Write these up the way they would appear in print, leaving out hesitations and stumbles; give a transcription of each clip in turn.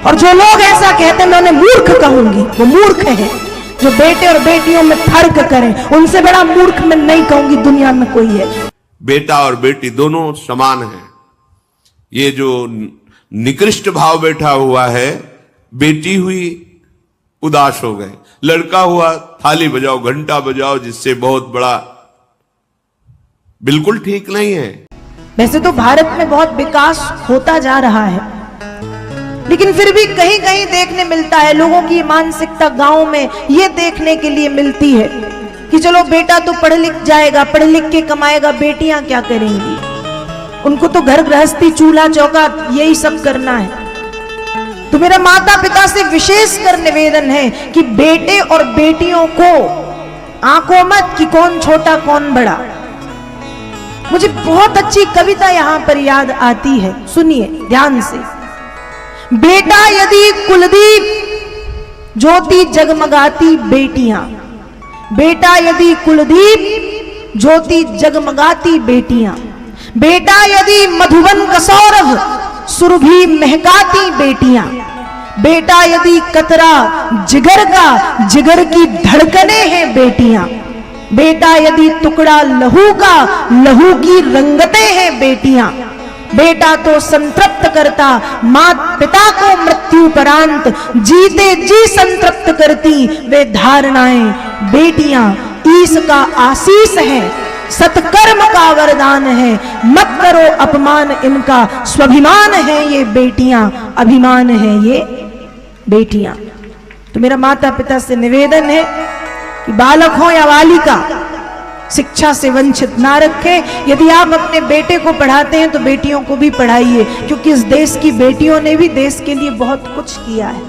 और जो लोग ऐसा कहते हैं मैं उन्हें मूर्ख कहूंगी, वो मूर्ख है जो बेटे और बेटियों में फर्क करें। उनसे बड़ा मूर्ख मैं नहीं कहूंगी दुनिया में कोई है। बेटा और बेटी दोनों समान हैं। ये जो निकृष्ट भाव बैठा हुआ है, बेटी हुई उदास हो गए, लड़का हुआ थाली बजाओ घंटा बजाओ, जिससे बहुत बड़ा, बिल्कुल ठीक नहीं है। वैसे तो भारत में बहुत विकास होता जा रहा है, लेकिन फिर भी कहीं कहीं देखने मिलता है, लोगों की मानसिकता गांव में ये देखने के लिए मिलती है कि चलो बेटा तो पढ़ लिख जाएगा, पढ़ लिख के कमाएगा, बेटियां क्या करेंगी, उनको तो घर गृहस्थी चूल्हा चौका यही सब करना है। तो मेरा माता पिता से विशेष कर निवेदन है कि बेटे और बेटियों को आंकों मत कि कौन छोटा कौन बड़ा। मुझे बहुत अच्छी कविता यहां पर याद आती है, सुनिए ध्यान से। बेटा यदि कुलदीप ज्योति जगमगाती बेटियां, बेटा यदि कुलदीप ज्योति जगमगाती बेटियां, बेटा यदि मधुबन का सौरभ सुरभि महकाती बेटियां, बेटा यदि कतरा जिगर का जिगर की धड़कने हैं बेटियां, बेटा यदि टुकड़ा लहू का लहू की रंगतें हैं बेटियां, बेटा तो संतृप्त करता मात पिता को मृत्यु परांत, जीते जी संतृप्त करती वे धारणाएं बेटियां। ईश का आशीष है, सत्कर्म का वरदान है, मत करो अपमान इनका, स्वाभिमान है ये बेटियां, अभिमान है ये बेटियां। तो मेरा माता पिता से निवेदन है कि बालक हो या बालिका, शिक्षा से वंचित ना रखें। यदि आप अपने बेटे को पढ़ाते हैं तो बेटियों को भी पढ़ाइए, क्योंकि इस देश की बेटियों ने भी देश के लिए बहुत कुछ किया है।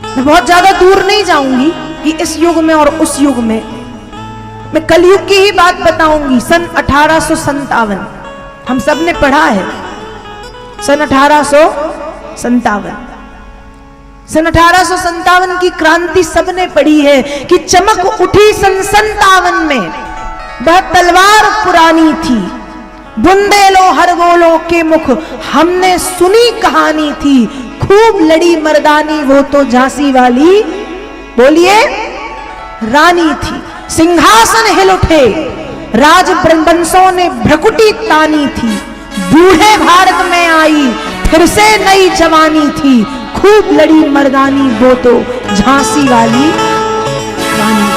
मैं बहुत ज्यादा दूर नहीं जाऊंगी कि इस युग में और उस युग में, मैं कलयुग की ही बात बताऊंगी। सन 1857 हम सब ने पढ़ा है, सन 1857, सन 1857 की क्रांति सबने पढ़ी है कि चमक उठी सन 57 में, वह तलवार पुरानी थी, बुंदेलो हरगोलों के मुख हमने सुनी कहानी थी, खूब लड़ी मर्दानी वो तो झांसी वाली बोलिए रानी थी, सिंहासन हिल उठे राज वंशों ने भ्रकुटी तानी थी, बूढ़े भारत में आई फिर से नई जवानी थी, खूब लड़ी मर्दानी वो तो झांसी वाली रानी।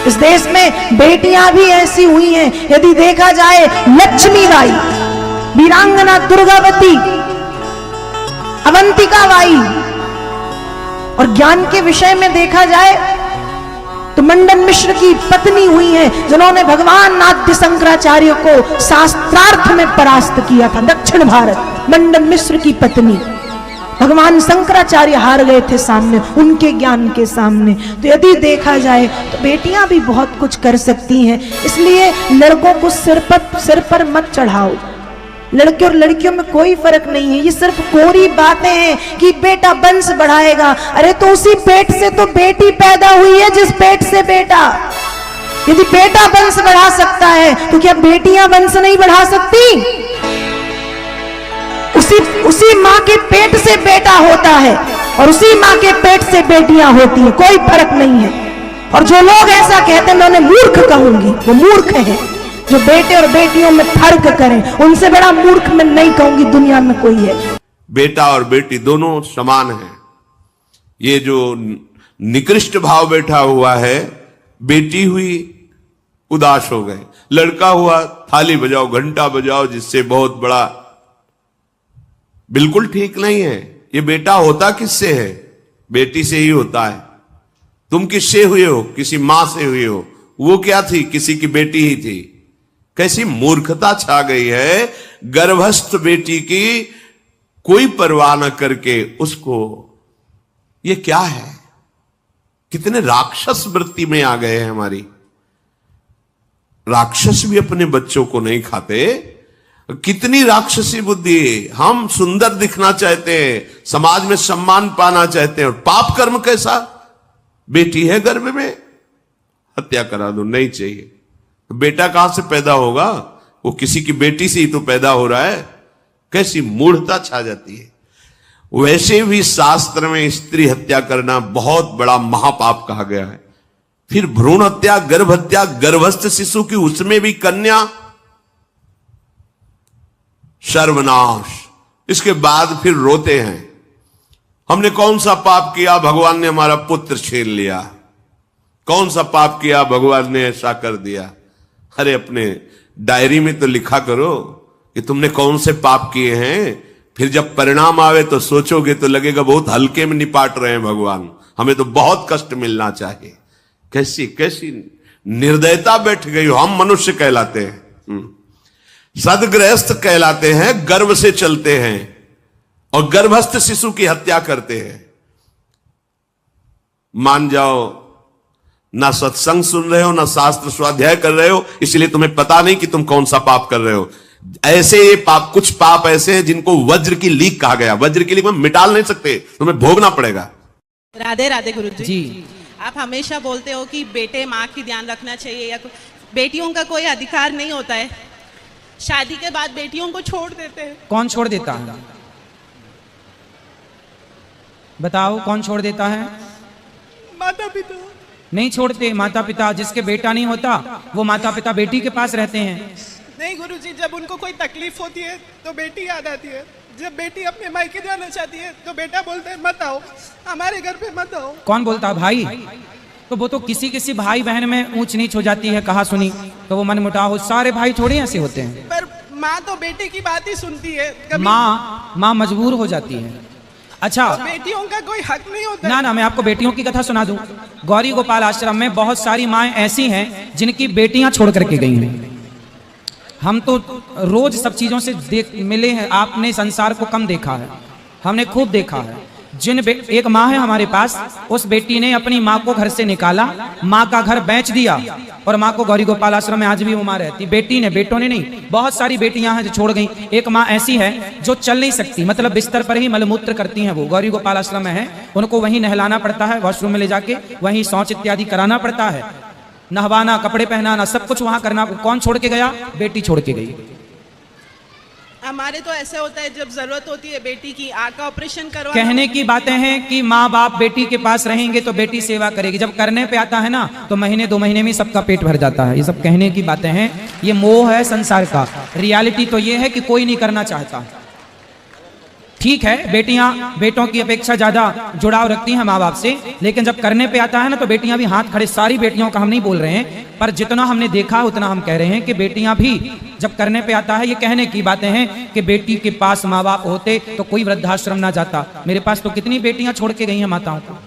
इस देश में बेटियां भी ऐसी हुई हैं, यदि देखा जाए लक्ष्मीबाई, वीरांगना दुर्गावती, अवंतिका बाई, और ज्ञान के विषय में देखा जाए तो मंडन मिश्र की पत्नी हुई हैं, जिन्होंने भगवान आद्य शंकराचार्य को शास्त्रार्थ में परास्त किया था। दक्षिण भारत, मंडन मिश्र की पत्नी, भगवान शंकराचार्य हार गए थे सामने, उनके ज्ञान के सामने। तो यदि देखा जाए तो बेटियां भी बहुत कुछ कर सकती हैं, इसलिए लड़कों को सिर पर मत चढ़ाओ। लड़के और लड़कियों में कोई फर्क नहीं है, ये सिर्फ कोरी बातें हैं कि बेटा वंश बढ़ाएगा। अरे तो उसी पेट से तो बेटी पैदा हुई है जिस पेट से बेटा। यदि बेटा वंश बढ़ा सकता है तो क्या बेटियां वंश नहीं बढ़ा सकती? उसी माँ के पेट से बेटा होता है और उसी माँ के पेट से बेटियां होती हैं, कोई फर्क नहीं है। और जो लोग ऐसा कहते हैं मैं उन्हें मूर्ख कहूंगी, वो मूर्ख है जो बेटे और बेटियों में फर्क करें। उनसे बड़ा मूर्ख मैं नहीं कहूंगी दुनिया में कोई है। बेटा और बेटी दोनों समान हैं। ये जो निकृष्ट भाव बैठा हुआ है, बेटी हुई उदास हो गए, लड़का हुआ थाली बजाओ घंटा बजाओ, जिससे बहुत बड़ा, बिल्कुल ठीक नहीं है। ये बेटा होता किससे है? बेटी से ही होता है। तुम किससे हुए हो? किसी मां से हुए हो। वो क्या थी? किसी की बेटी ही थी। कैसी मूर्खता छा गई है, गर्भस्थ बेटी की कोई परवाह न करके उसको, ये क्या है? कितने राक्षस वृत्ति में आ गए हैं हमारी। राक्षस भी अपने बच्चों को नहीं खाते। कितनी राक्षसी बुद्धि। हम सुंदर दिखना चाहते हैं, समाज में सम्मान पाना चाहते हैं, और पाप कर्म कैसा? बेटी है गर्भ में, हत्या करा दो, नहीं चाहिए। तो बेटा कहां से पैदा होगा? वो किसी की बेटी से ही तो पैदा हो रहा है। कैसी मूढ़ता छा जाती है। वैसे भी शास्त्र में स्त्री हत्या करना बहुत बड़ा महापाप कहा गया है। फिर भ्रूण हत्या, गर्भ हत्या, गर्भस्थ शिशु की, उसमें भी कन्या, सर्वनाश। इसके बाद फिर रोते हैं, हमने कौन सा पाप किया, भगवान ने हमारा पुत्र छीन लिया, कौन सा पाप किया, भगवान ने ऐसा कर दिया। अरे अपने डायरी में तो लिखा करो कि तुमने कौन से पाप किए हैं, फिर जब परिणाम आवे तो सोचोगे तो लगेगा बहुत हल्के में निपाट रहे हैं भगवान, हमें तो बहुत कष्ट मिलना चाहिए। कैसी कैसी निर्दयता बैठ गई हो। हम मनुष्य कहलाते हैं, सदगृहस्थ कहलाते हैं, गर्भ से चलते हैं और गर्भस्थ शिशु की हत्या करते हैं। मान जाओ, ना सत्संग सुन रहे हो, ना शास्त्र स्वाध्याय कर रहे हो, इसलिए तुम्हें पता नहीं कि तुम कौन सा पाप कर रहे हो। ऐसे ये पाप, कुछ पाप ऐसे हैं जिनको वज्र की लीक कहा गया। वज्र की लीक में मिटाल नहीं सकते, तुम्हें भोगना पड़ेगा। राधे राधे गुरु जी। आप हमेशा बोलते हो कि बेटे माँ की ध्यान रखना चाहिए, या बेटियों का कोई अधिकार नहीं होता है। शादी के बाद बेटियों को छोड़ देते हैं। कौन छोड़ देता है? बताओ कौन छोड़ देता है? माता पिता नहीं छोड़ते। माता पिता, जिसके बेटा नहीं होता वो माता पिता बेटी के पास रहते हैं। नहीं गुरुजी, जब उनको कोई तकलीफ होती है तो बेटी याद आती है। जब बेटी अपने मायके जाना चाहती है तो बेटा बोलता है मत आओ, हमारे घर पे मत आओ। कौन बोलता है? भाई। तो वो तो किसी किसी भाई बहन में ऊंच नीच हो जाती है, कहा सुनी, तो वो मन मुटाव हो। सारे भाई थोड़े ऐसे होते हैं। पर माँ तो बेटे की बात ही सुनती है। माँ मजबूर हो जाती है। अच्छा, बेटियों का कोई हक नहीं होता। ना मैं आपको बेटियों की कथा सुना दूं। गौरी गोपाल आश्रम में बहुत सारी माएँ ऐसी हैं जिनकी बेटियां छोड़ करके गई हैं। हम तो रोज सब चीजों से मिले हैं। आपने संसार को कम देखा है, हमने खूब देखा है। एक माँ है हमारे पास, उस बेटी ने अपनी माँ को घर से निकाला, माँ का घर बेच दिया और माँ को गौरी गोपाल आश्रम में आज भी वो माँ रहती। बेटी ने, बेटों ने नहीं। बहुत सारी बेटियां हैं जो छोड़ गई। एक माँ ऐसी है जो चल नहीं सकती, मतलब बिस्तर पर ही मलमूत्र करती हैं। वो गौरी गोपाल आश्रम में है, उनको वहीं नहलाना पड़ता है, वॉशरूम में ले जाके वहीं शौच इत्यादि कराना पड़ता है, नहवाना, कपड़े पहनाना, सब कुछ वहां करना। कौन छोड़ के गया? बेटी छोड़ के गई। हमारे तो ऐसे होता है, जब जरूरत होती है बेटी की, आंख का ऑपरेशन करवा। कहने की बातें हैं कि माँ बाप बेटी के पास रहेंगे तो बेटी सेवा करेगी। जब करने पे आता है ना तो महीने 2 महीने में सबका पेट भर जाता है। ये सब कहने की बातें हैं, ये मोह है संसार का। रियलिटी तो ये है कि कोई नहीं करना चाहता। ठीक है, बेटियां बेटों की अपेक्षा ज्यादा जुड़ाव रखती हैं माँ बाप से, लेकिन जब करने पे आता है ना तो बेटियां भी हाथ खड़े। सारी बेटियों का हम नहीं बोल रहे हैं, पर जितना हमने देखा उतना हम कह रहे हैं कि बेटियां भी जब करने पे आता है, ये कहने की बातें हैं कि बेटी के पास माँ बाप होते तो कोई वृद्धाश्रम ना जाता। मेरे पास तो कितनी बेटियां छोड़ के गई हैं माताओं को।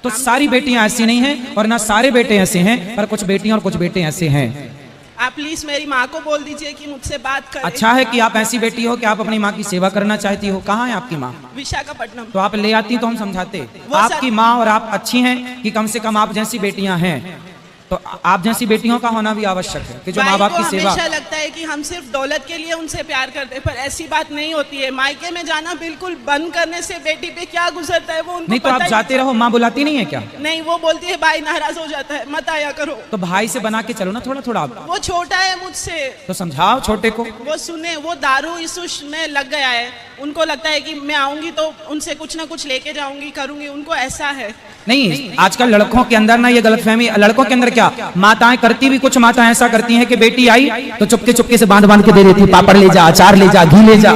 तो सारी बेटियां ऐसी नहीं हैं और ना सारे बेटे ऐसे हैं, पर कुछ बेटियां और कुछ बेटे ऐसे हैं। आप प्लीज मेरी माँ को बोल दीजिए कि मुझसे बात करे। अच्छा है कि आप ऐसी बेटी हो कि आप अपनी माँ की सेवा करना चाहती हो। कहाँ है आपकी माँ? विशाखापट्टनम। तो आप ले आती तो हम समझाते। आपकी माँ और आप अच्छी हैं कि कम से कम आप जैसी बेटियां हैं, तो आप जैसी बेटियों का होना भी आवश्यक है कि जो माँ बाप की सेवा। हमेशा लगता है कि हम सिर्फ दौलत के लिए उनसे प्यार करते हैं, पर ऐसी बात नहीं होती है। मायके में जाना बिल्कुल बंद करने से बेटी पे क्या गुजरता है वो उनको नहीं तो आप जाते रहो, माँ बुलाती नहीं है क्या? नहीं, वो बोलती है भाई नाराज हो जाता है, मत आया करो। तो भाई से बना के चलो ना थोड़ा थोड़ा। वो छोटा है मुझसे, तो समझाओ छोटे को। वो सुने, वो दारू इस में लग गया है। उनको लगता है कि मैं आऊंगी तो उनसे कुछ ना कुछ लेके जाऊंगी, करूंगी। उनको ऐसा है। नहीं, आजकल लड़कों के अंदर ना ये गलतफहमी। लड़कों के अंदर क्या, माताएं करती भी, कुछ माताएं ऐसा करती हैं कि बेटी आई तो चुपके चुपके से बांध बांध के दे देती, पापड़ ले जा, अचार ले जा, घी ले जा।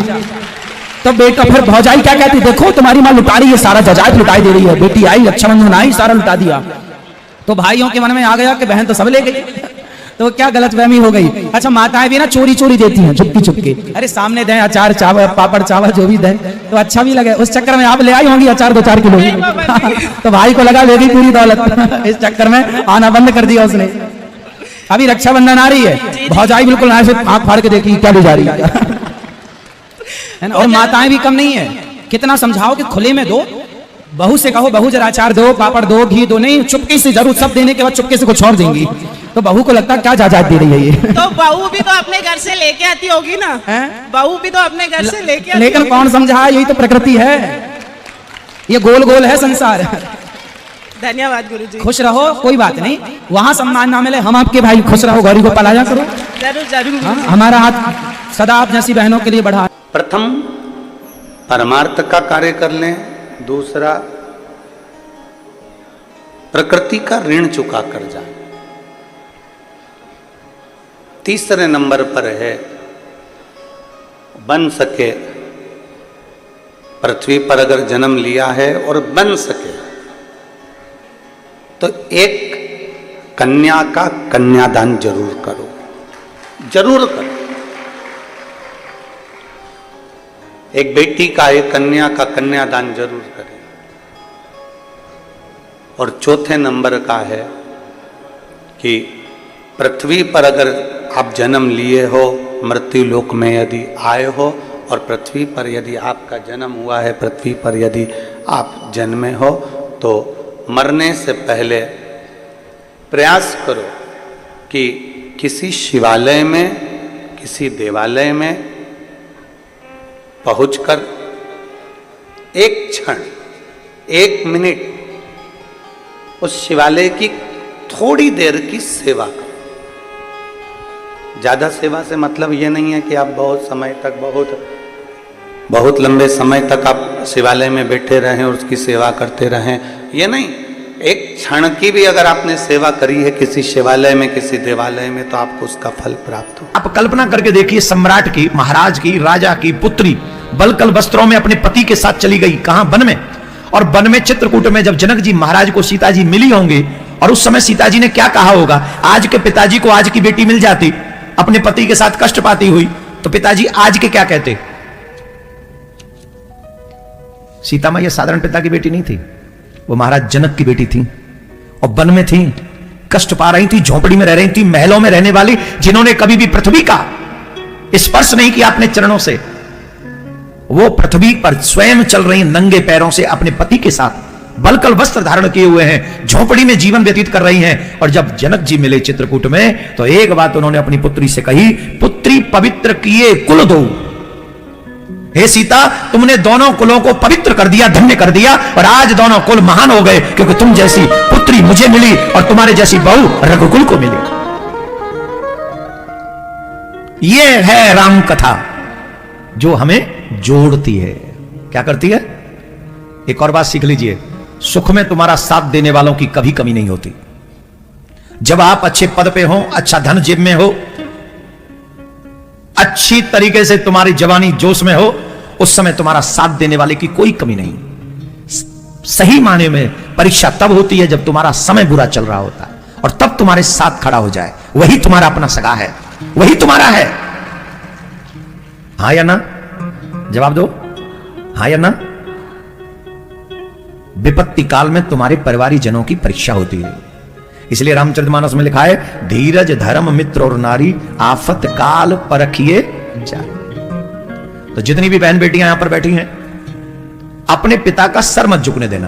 तो बेटा फिर भौजाई क्या कहती, देखो तुम्हारी माँ लुटा रही है, सारा जजात लुटाई दे रही है। बेटी आई, रक्षाबंधन आई, सारा लुटा दिया। तो भाइयों के मन में आ गया कि बहन तो सब ले गई, तो क्या गलतफहमी हो गई। अच्छा, माताएं भी ना चोरी चोरी देती हैं, चुपकी चुपके। अरे सामने दें अचार, चावल, पापड़, चावल जो भी दें तो अच्छा भी लगे। उस चक्कर में आप ले आई होंगी अचार 2-4 किलो। तो भाई को लगा लेगी पूरी दौलत। इस चक्कर में आना बंद कर दिया उसने। अभी रक्षाबंधन आ रही है, भौजाई बिल्कुल ऐसे आंख फाड़ के देखी क्या ले जा रही है। और माताएं भी कम नहीं है। कितना समझाओ कि खुले में दो, बहू से कहो बहू जरा अचार दो, पापड़ दो, घी दो। नहीं, चुपके से जरूर, सब देने के बाद चुपके से कुछ और देंगी। तो बहू को लगता क्या जायदाद दे रही है ये। तो बहू भी तो अपने घर से लेके आती होगी ना। बहू भी तो अपने घर से लेके आती। लेकिन कौन समझा, यही तो प्रकृति है, ये गोल गोल है संसार। धन्यवाद गुरुजी। खुश रहो, कोई बात नहीं, वहां सम्मान ना मिले, हम आपके भाई खुश रहो, गौरी को पलाया करो। जरूर जरूर। हमारा हाथ सदा आप जैसी बहनों के लिए बढ़ा। प्रथम परमार्थ का कार्य कर लें, दूसरा प्रकृति का ऋण चुका कर जाए, तीसरे नंबर पर है बन सके पृथ्वी पर अगर जन्म लिया है और बन सके तो एक कन्या का कन्यादान जरूर करो, जरूर करो। एक बेटी का, एक कन्या का कन्यादान जरूर करें। और चौथे नंबर का है कि पृथ्वी पर अगर आप जन्म लिए हो, मृत्यु लोक में यदि आए हो और पृथ्वी पर यदि आपका जन्म हुआ है, पृथ्वी पर यदि आप जन्मे हो, तो मरने से पहले प्रयास करो कि किसी शिवालय में, किसी देवालय में पहुंचकर एक क्षण, एक मिनट उस शिवालय की थोड़ी देर की सेवा करो। ज्यादा सेवा से मतलब ये नहीं है कि आप बहुत समय तक, बहुत लंबे समय तक आप शिवालय में बैठे रहें और उसकी सेवा करते रहें, ये नहीं। एक क्षण की भी अगर आपने सेवा करी है किसी शिवालय में, किसी देवालय में, तो आपको उसका फल प्राप्त हो। आप कल्पना करके देखिए, सम्राट की, महाराज की, राजा की पुत्री बलकल वस्त्रों में अपने पति के साथ चली गई, कहां? वन में। और वन में चित्रकूट में जब जनक जी महाराज को सीता जी मिली होंगी, और उस समय सीता जी ने क्या कहा होगा? आज के पिताजी को आज की बेटी मिल जाती, अपने पति के साथ कष्ट पाती हुई, तो पिताजी आज के क्या कहते? सीता मां ये साधारण पिता की बेटी नहीं थी, वो महाराज जनक की बेटी थी, और वन में थी, कष्ट पा रही थी, झोपड़ी में रह रही थी, महलों में रहने वाली, जिन्होंने कभी भी पृथ्वी का स्पर्श नहीं किया अपने चरणों से, वो पृथ्वी पर स्वयं चल रही नंगे पैरों से अपने पति के साथ बलकल वस्त्र धारण किए हुए हैं, झोपड़ी में जीवन व्यतीत कर रही हैं। और जब जनक जी मिले चित्रकूट में, तो एक बात उन्होंने अपनी पुत्री से कही, पुत्री पवित्र किए कुल दो। हे सीता, तुमने दोनों कुलों को पवित्र कर दिया, धन्य कर दिया, और आज दोनों कुल महान हो गए, क्योंकि तुम जैसी पुत्री मुझे मिली और तुम्हारे जैसी बहू रघुकुल को मिली। यह है राम कथा जो हमें जोड़ती है। क्या करती है? एक और बात सीख लीजिए, सुख में तुम्हारा साथ देने वालों की कभी कमी नहीं होती। जब आप अच्छे पद पे हो, अच्छा धन जेब में हो, अच्छी तरीके से तुम्हारी जवानी जोश में हो, उस समय तुम्हारा साथ देने वाले की कोई कमी नहीं। सही माने में परीक्षा तब होती है जब तुम्हारा समय बुरा चल रहा होता है, और तब तुम्हारे साथ खड़ा हो जाए, वही तुम्हारा अपना सगा है, वही तुम्हारा है। हां या ना? जवाब दो, हां या ना? विपत्ति काल में तुम्हारे परिवारी जनों की परीक्षा होती है। इसलिए रामचरितमानस में लिखा है, धीरज धर्म मित्र और नारी आफत काल परखिए जाए। तो जितनी भी बहन बेटियां यहां पर बैठी हैं, अपने पिता का सर मत झुकने देना।